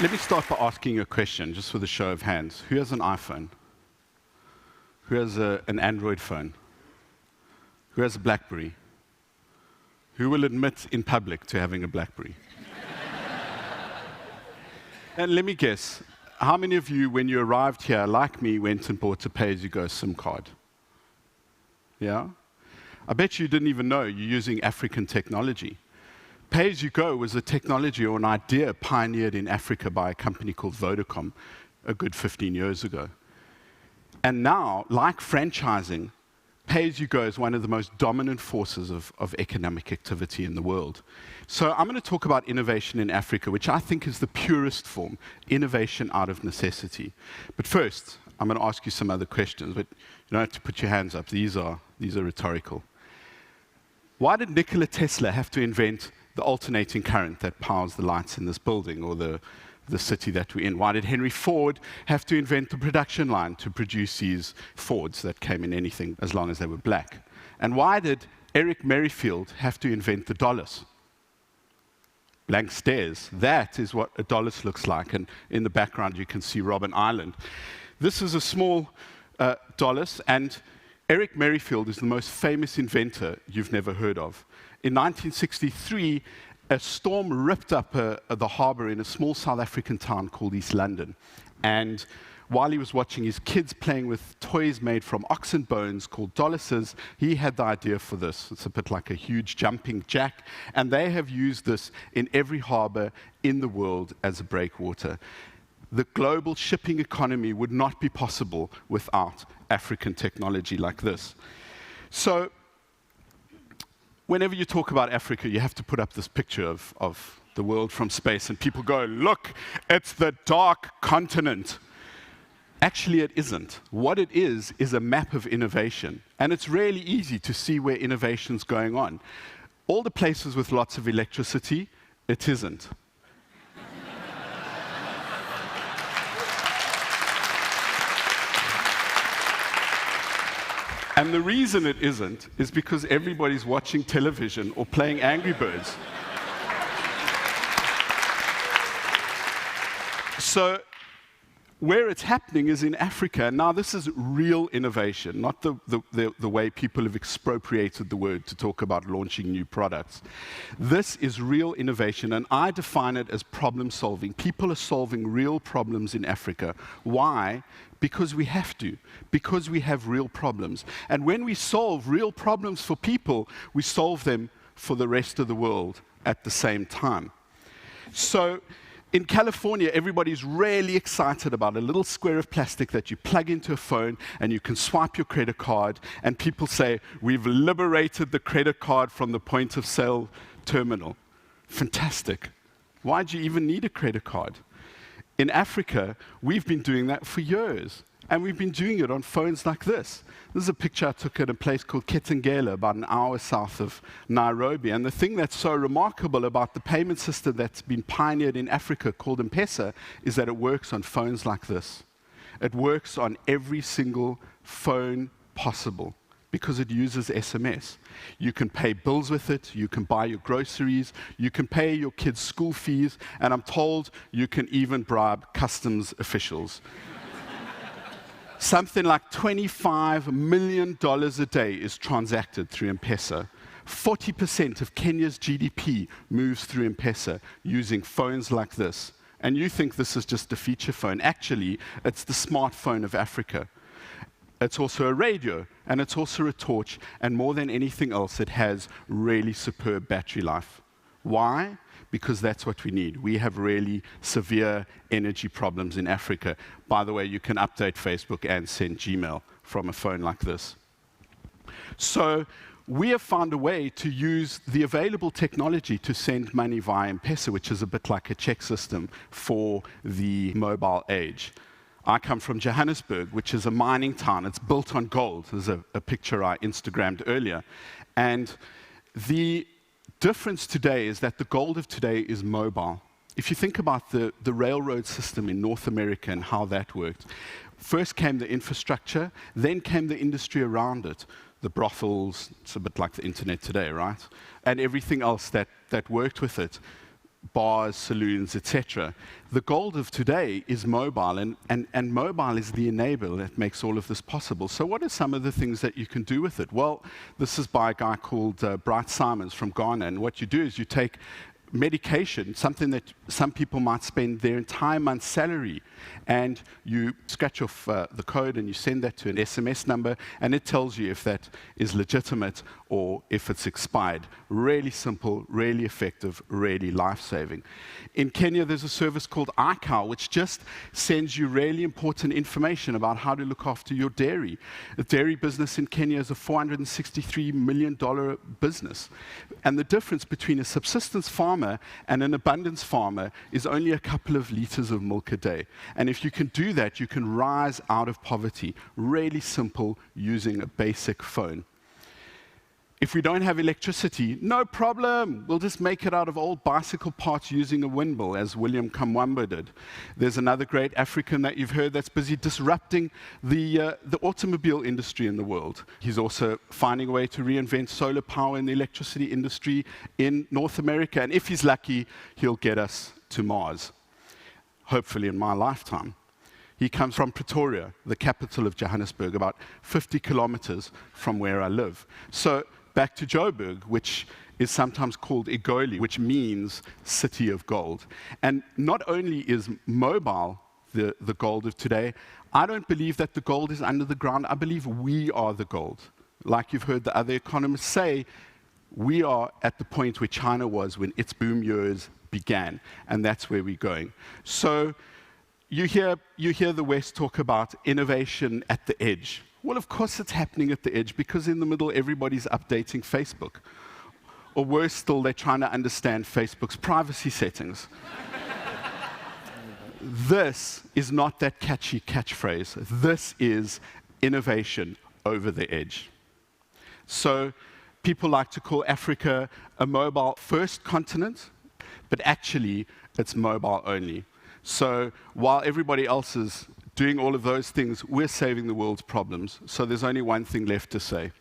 Let me start by asking you a question, just with a show of hands. Who has an iPhone? Who has an Android phone? Who has a BlackBerry? Who will admit in public to having a BlackBerry? And let me guess, how many of you, when you arrived here, like me, went and bought a pay-as-you-go SIM card? Yeah? I bet you didn't even know you're using African technology. Pay-as-you-go was a technology or an idea pioneered in Africa by a company called Vodacom a good 15 years ago. And now, like franchising, pay-as-you-go is one of the most dominant forces of economic activity in the world. So I'm going to talk about innovation in Africa, which I think is the purest form, innovation out of necessity. But first, I'm going to ask you some other questions, but you don't have to put your hands up. These are rhetorical. Why did Nikola Tesla have to invent the alternating current that powers the lights in this building or the city that we're in? Why did Henry Ford have to invent the production line to produce these Fords that came in anything as long as they were black? And why did Eric Merrifield have to invent the dollars? Blank stares. That is what a dollars looks like. And in the background, you can see Robben Island. This is a small dollars, and Eric Merrifield is the most famous inventor you've never heard of. In 1963, a storm ripped up the harbor in a small South African town called East London. And while he was watching his kids playing with toys made from oxen bones called doluses, he had the idea for this. It's a bit like a huge jumping jack. And they have used this in every harbor in the world as a breakwater. The global shipping economy would not be possible without African technology like this. So, whenever you talk about Africa, you have to put up this picture of the world from space, and people go, look, it's the dark continent. Actually, it isn't. What it is a map of innovation. And it's really easy to see where innovation's going on. All the places with lots of electricity, it isn't. And the reason it isn't is because everybody's watching television or playing Angry Birds. So where it's happening is in Africa. Now, this is real innovation, not the way people have expropriated the word to talk about launching new products. This is real innovation, and I define it as problem solving. People are solving real problems in Africa. Why? Because we have to, because we have real problems. And when we solve real problems for people, we solve them for the rest of the world at the same time. So, in California, everybody's really excited about a little square of plastic that you plug into a phone and you can swipe your credit card, and people say, we've liberated the credit card from the point of sale terminal. Fantastic. Why do you even need a credit card? In Africa, we've been doing that for years, and we've been doing it on phones like this. This is a picture I took at a place called Kitengela, about an hour south of Nairobi. And the thing that's so remarkable about the payment system that's been pioneered in Africa called M-Pesa is that it works on phones like this. It works on every single phone possible because it uses SMS. You can pay bills with it, you can buy your groceries, you can pay your kids' school fees, and I'm told you can even bribe customs officials. Something like $25 million a day is transacted through M-Pesa. 40% of Kenya's GDP moves through M-Pesa using phones like this. And you think this is just a feature phone. Actually, it's the smartphone of Africa. It's also a radio, and it's also a torch, and more than anything else, it has really superb battery life. Why? Because that's what we need. We have really severe energy problems in Africa. By the way, you can update Facebook and send Gmail from a phone like this. So we have found a way to use the available technology to send money via M-Pesa, which is a bit like a check system for the mobile age. I come from Johannesburg, which is a mining town. It's built on gold. There's a picture I Instagrammed earlier. And the difference today is that the gold of today is mobile. If you think about the railroad system in North America and how that worked, first came the infrastructure, then came the industry around it. The brothels, it's a bit like the internet today, right? And everything else that worked with it. bars, saloons, etc. The gold of today is mobile, and mobile is the enabler that makes all of this possible. So what are some of the things that you can do with it? Well, this is by a guy called Bright Simons from Ghana, and what you do is you take medication, something that some people might spend their entire month's salary, and you scratch off the code and you send that to an SMS number, and it tells you if that is legitimate or if it's expired. Really simple, really effective, really life-saving. In Kenya, there's a service called iCow, which just sends you really important information about how to look after your dairy. The dairy business in Kenya is a $463 million business. And the difference between a subsistence farmer and an abundance farmer is only a couple of liters of milk a day. And if you can do that, you can rise out of poverty. Really simple, using a basic phone. If we don't have electricity, no problem. We'll just make it out of old bicycle parts using a windmill, as William Kamwamba did. There's another great African that you've heard that's busy disrupting the automobile industry in the world. He's also finding a way to reinvent solar power in the electricity industry in North America. And if he's lucky, he'll get us to Mars, hopefully in my lifetime. He comes from Pretoria, the capital of Johannesburg, about 50 kilometers from where I live. So back to Joburg, which is sometimes called Egoli, which means city of gold. And not only is mobile the gold of today, I don't believe that the gold is under the ground. I believe we are the gold. Like you've heard the other economists say, we are at the point where China was when its boom years began, and that's where we're going. So you hear the West talk about innovation at the edge. Well, of course it's happening at the edge, because in the middle, everybody's updating Facebook. Or worse still, they're trying to understand Facebook's privacy settings. This is not that catchy catchphrase. This is innovation over the edge. So people like to call Africa a mobile-first continent, but actually, it's mobile only. So while everybody else is doing all of those things, we're saving the world's problems. So there's only one thing left to say.